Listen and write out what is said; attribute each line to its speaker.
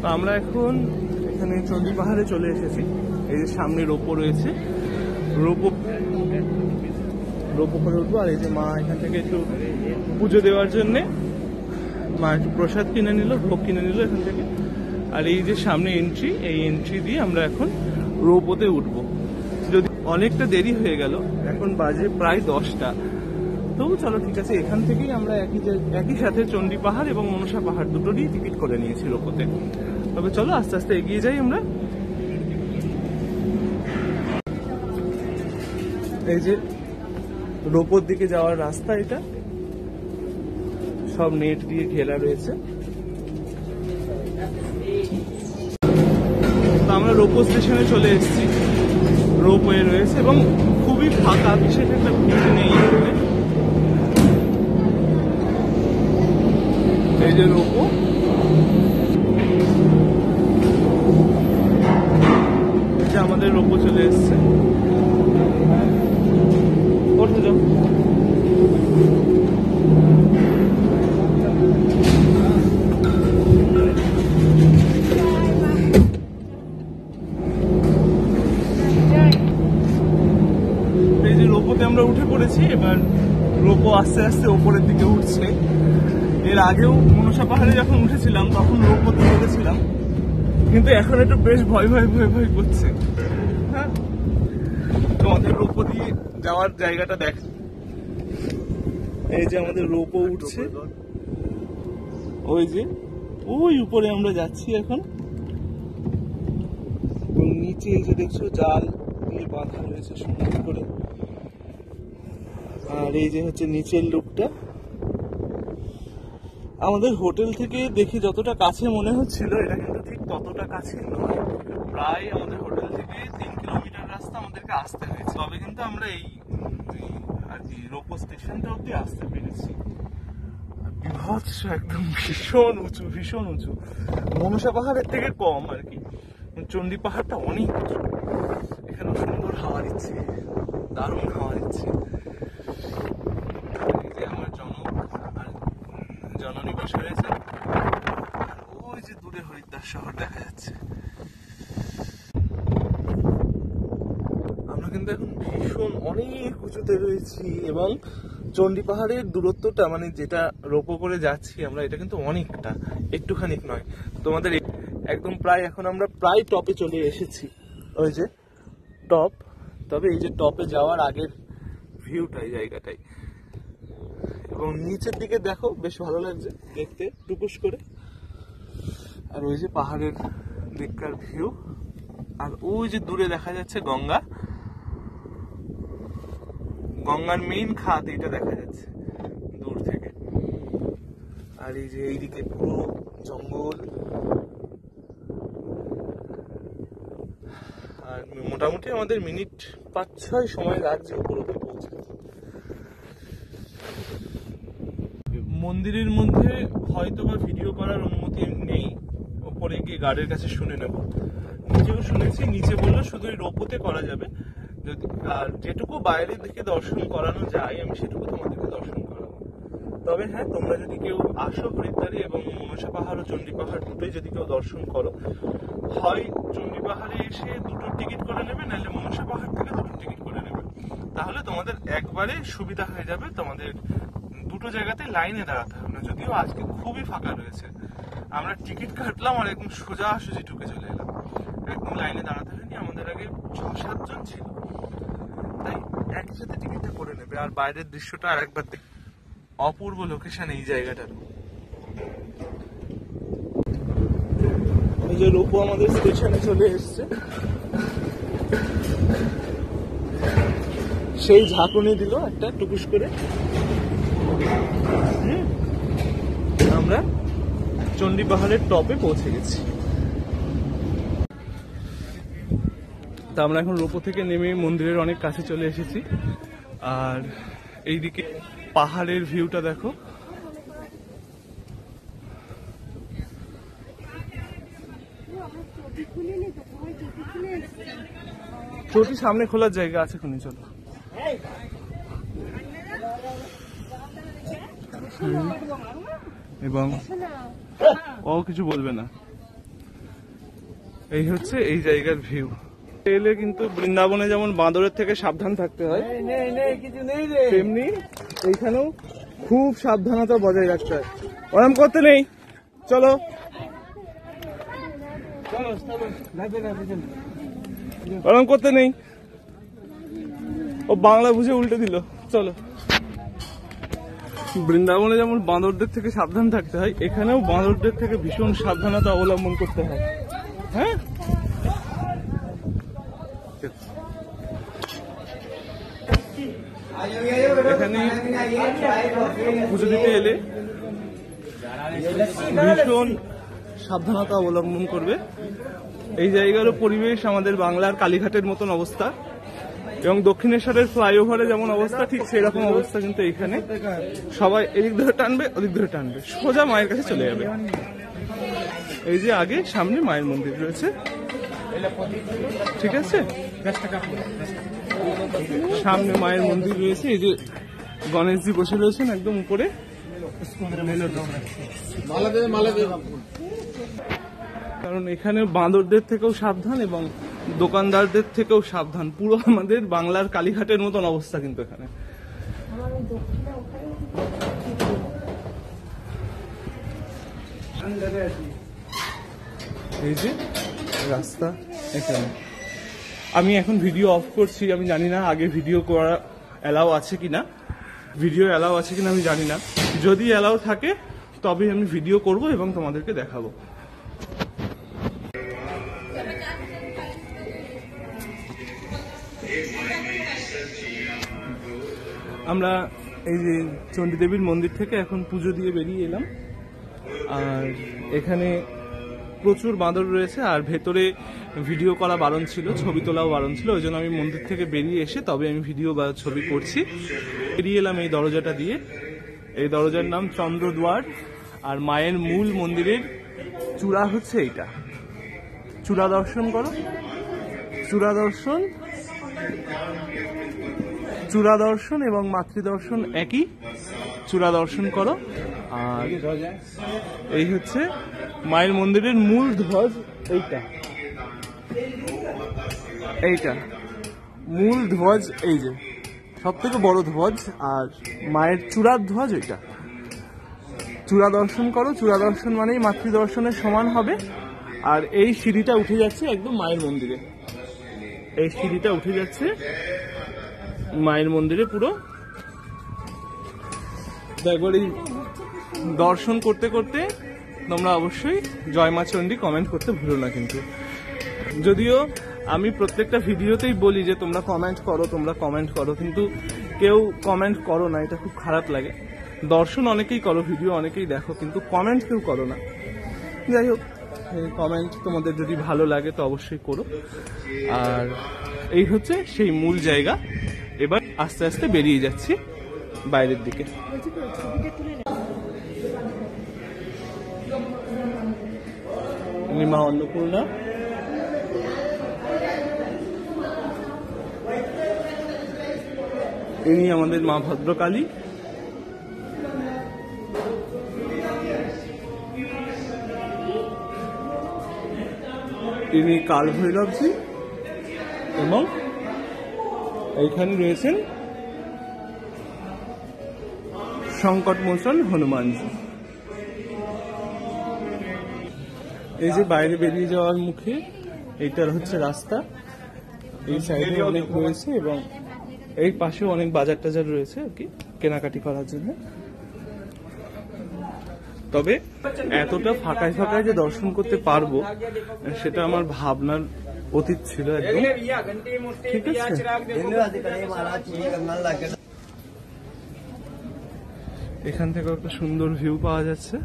Speaker 1: তো আমরা এখন এখানে চণ্ডী পাহাড়ে চলে এসেছি। এই যে সামনে রোপো রয়েছে, রোপো করে উঠবো। আর এই যে মা এখান থেকে একটু পুজো দেওয়ার জন্যে মা একটু প্রসাদ কিনে নিল, ভোগ কিনে নিল এখান থেকে। আর এই যে সামনে এন্ট্রি, এই এন্ট্রি দিয়ে আমরা এখন রোপোতে উঠবো। যদি অনেকটা দেরি হয়ে গেল, এখন বাজে প্রায় 10টা, তবু চলো ঠিক আছে, এখান থেকেই আমরা একই সাথে চণ্ডী পাহাড় এবং মনসা পাহাড় দুটোরই টিকিট করে নিয়েছি রোপোতে। তবে চলো আস্তে আস্তে এগিয়ে যাই আমরা। এই যে রোপোর দিকে যাওয়ার রাস্তা, এটা সব নেট দিয়ে ঘেরা রয়েছে। তো আমরা রোপো স্টেশনে চলে এসেছি, রোপওয়ে রয়েছে এবং খুবই ফাঁকা, বিশেষ একটা ভিড় নেই এখানে। এই যে রোপো, আমাদের রোপো চলে এসছে। ওঠে যাও। এই যে রোপোতে আমরা উঠে পড়েছি। এবার রোপো আস্তে আস্তে ওপরের দিকে উঠছে। এর আগেও মনসা পাহাড়ে যখন উঠেছিলাম তখন রোপোতে উঠেছিলাম, কিন্তু এখন একটু বেশ ভয় করছে। হ্যাঁ, তোমাদের রোপো দিয়ে যাওয়ার জায়গাটা দেখ। এই যে আমাদের রোপো উঠছে, ওই যে ওই উপরে আমরা যাচ্ছি এখন। নিচে এই যে দেখছো জাল দিয়ে বাঁধা রয়েছে সুন্দর করে। আর এই যে হচ্ছে নিচের লুকটা। আমাদের হোটেল থেকে দেখে যতটা কাছে মনে হচ্ছিল, এটা কিন্তু ঠিক ততটা কাছে নয়। প্রায় আমাদের হোটেল থেকে 3 কিলোমিটার রাস্তা আমাদেরকে আসতে হয়েছে, তবে কিন্তু আমরা এই আর কি রোপো স্টেশনটা অব্দি আসতে পেরেছি। বিভৎস একদম, ভীষণ উঁচু। মনসা পাহাড়ের থেকে কম আর কি, চণ্ডী পাহাড়টা অনেক উঁচু। এখানে সুন্দর হাওয়া দিচ্ছে, দারুণ হাওয়া দিচ্ছে। এই যে আমার জননী বসে রয়েছে, আর ওই যে দূরে হরিদ্বার শহর দেখা যাচ্ছে। আমরা কিন্তু এখন ভীষণ অনেক উঁচুতে রয়েছি এবং চণ্ডী পাহাড়ের দূরত্বটা, মানে যেটা রোপো করে যাচ্ছি আমরা, এটা কিন্তু অনেকটা, একটুখানি নয়। তোমাদের একদম প্রায়, এখন আমরা প্রায় টপে চলে এসেছি। ওই যে টপ, তবে এই যে টপে যাওয়ার আগের ভিউটা এই জায়গাটাই। এবং নিচের দিকে দেখো, বেশ ভালো লাগছে দেখতে, টুকুস করে। আর ওই যে পাহাড়ের দিককার ভিউ, আর ওই যে দূরে দেখা যাচ্ছে গঙ্গার মেইন খাত, এটা দেখা যাচ্ছে দূর থেকে। আর এই যে এইদিকে পুরো জঙ্গল। আর মোটামুটি আমাদের মিনিট 5-6 সময় লাগছে উপরে পৌঁছাতে। মন্দিরের মধ্যে হয়তো বা ভিডিও করার অনুমতি নেই, ওপরে গিয়ে গার্ডের কাছে শুনে নেব। নিচেও শুনেছি, নিচে বললো শুধু রোপোতে করা যাবে, যদি আর যেটুকু বাইরে থেকে দর্শন করানো যায় আমি সেটুকু তোমাদেরকে দর্শন করাবো। তবে হ্যাঁ, তোমরা যদি কেউ আসো হরিদ্বারে এবং মনসা পাহাড় ও চণ্ডী পাহাড় দুটোই যদি কেউ দর্শন করো, হয় চণ্ডী পাহাড়ে এসে দুটোর টিকিট করে নেবে, নাহলে মনসা পাহাড় থেকে দুটোর টিকিট করে নেবে। তাহলে তোমাদের একবারে সুবিধা হয়ে যাবে, তোমাদের দুটো জায়গাতে লাইনে দাঁড়াতে হবে না। যদিও আজকে খুবই ফাঁকা রয়েছে, আমরা টিকিট কাটলাম আর একদম সোজাসুজি ঢুকে চলে এলাম, একদম লাইনে দাঁড়াতে হয়নি। আমাদের আগে 6-7 জন ছিল, তাই একই সাথে টিকিটটা করে নেবে। আর বাইরের দৃশ্যটা আর একবার দেখ, অপূর্ব লোকেশন এই জায়গাটার। এই যে রোপো আমাদের স্টেশনে চলে এসছে, সেই ঝাঁকুনি দিল একটা টুকুস করে। আমরা চণ্ডী পাহাড়ের টপে পৌঁছে গেছি। তা আমরা এখন রোপো থেকে নেমে মন্দিরের অনেক কাছে চলে এসেছি। আর এইদিকে পাহাড়ের ভিউটা দেখো, চটি সামনে খোলার জায়গা আছে, খুনি চলো। এবং ও কিছু বলবে না। এই হচ্ছে এই জায়গার ভিউ। এলে কিন্তু বৃন্দাবনে যেমন বাঁদরের থেকে সাবধান থাকতে হয়, তেমনি এইখানেও খুব সাবধানতা বজায় রাখতে হয়। ওরম করতে নেই, চলো ওরম করতে নেই। ও বাংলা বুঝে উল্টে দিল। চলো, বৃন্দাবনে যেমন বাঁদরদের থেকে সাবধান থাকতে হয়, এখানেও বাঁদরদের থেকে ভীষণ সাবধানতা অবলম্বন করতে হয়। হ্যাঁ, এখানে পুজো দিতে এলে ভীষণ সাবধানতা অবলম্বন করবে। এই জায়গারও পরিবেশ আমাদের বাংলার কালীঘাটের মতন অবস্থা, এবং দক্ষিণেশ্বরের ফ্লাইওভারে যেমন অবস্থা ঠিক সেই রকম অবস্থা। কিন্তু এইখানে সবাই এদিক ধরে টানবে, ওদিক ধরে টানবে, সোজা মায়ের কাছে চলে যাবে। এই যে আগে সামনে মায়ের মন্দির রয়েছে, ঠিক আছে, সামনে মায়ের মন্দির রয়েছে। এই যে গণেশজি বসে রয়েছেন একদম উপরে। কারণ এখানে বাঁদরদের থেকেও সাবধান এবং দোকানদারদের থেকেও সাবধান। পুরো আমাদের বাংলার কালীঘাটের মতন অবস্থা কিন্তু এখানে। এই যে রাস্তা এখানে। আমি এখন ভিডিও অফ করছি, আমি জানি না আগে ভিডিও করা অ্যালাউ আছে কিনা, ভিডিও অ্যালাউ আছে কিনা আমি জানি না। যদি অ্যালাউ থাকে তবে আমি ভিডিও করব এবং তোমাদেরকে দেখাবো। আমরা এই যে চণ্ডীদেবীর মন্দির থেকে এখন পুজো দিয়ে বেরিয়ে এলাম। আর এখানে প্রচুর বাঁদর রয়েছে, আর ভেতরে ভিডিও করা বারণ ছিল, ছবি তোলাও বারণ ছিল। ওই জন্য আমি মন্দির থেকে বেরিয়ে এসে তবে আমি ভিডিও বা ছবি করছি। বেরিয়ে এলাম এই দরজাটা দিয়ে। এই দরজার নাম চন্দ্রদুয়ার। আর মায়ের মূল মন্দিরের চূড়া হচ্ছে এইটা। চূড়া দর্শন করো, চূড়া দর্শন, চূড়া দর্শন এবং মাতৃদর্শন একই। চূড়া দর্শন করো। আর এই হচ্ছে মায়ের মন্দিরের মূল ধ্বজ, এইটা এইটা মূল ধ্বজ, এই যে সব থেকে বড় ধ্বজ। আর মায়ের চূড়ার ধ্বজ এটা। চূড়া দর্শন করো। চূড়া দর্শন মানেই মাতৃদর্শনের সমান হবে। আর এই সিঁড়িটা উঠে যাচ্ছে একদম মায়ের মন্দিরে। এই সিঁড়িটা উঠে যাচ্ছে মায়ের মন্দিরে পুরো। একবার এই দর্শন করতে করতে তোমরা অবশ্যই জয় মা চণ্ডী কমেন্ট করতে ভুলো না। কিন্তু যদিও আমি প্রত্যেকটা ভিডিওতেই বলি যে তোমরা কমেন্ট করো, তোমরা কমেন্ট করো, কিন্তু কেউ কমেন্ট করো না, এটা খুব খারাপ লাগে। দর্শন অনেকেই করো, ভিডিও অনেকেই দেখো, কিন্তু কমেন্ট কেউ করো না। যাই হোক, কমেন্ট তোমাদের যদি ভালো লাগে তো অবশ্যই করো। আর এই হচ্ছে সেই মূল জায়গা। এবার আস্তে আস্তে বেরিয়ে যাচ্ছি বাইরের দিকে। মা অন্নপূর্ণা, ইনি আমাদের মা ভদ্রকালী। ইনি কাল ভৈরবজি এবং এইখানে রয়েছেন সংকট মোচন হনুমানজি। এই যে বাইরে বেরিয়ে যাওয়ার মুখে এইটার হচ্ছে রাস্তা। এই সাইডে অনেক রয়েছে এবং এই পাশেও অনেক বাজার টাজার রয়েছে আর কি কেনাকাটি করার জন্য। তবে এতটা ফাঁকায় ফাঁকায় যে দর্শন করতে পারবো সেটা আমার ভাবনার অতীত ছিল একদম। ঠিক আছে, এখান থেকে একটা সুন্দর ভিউ পাওয়া যাচ্ছে।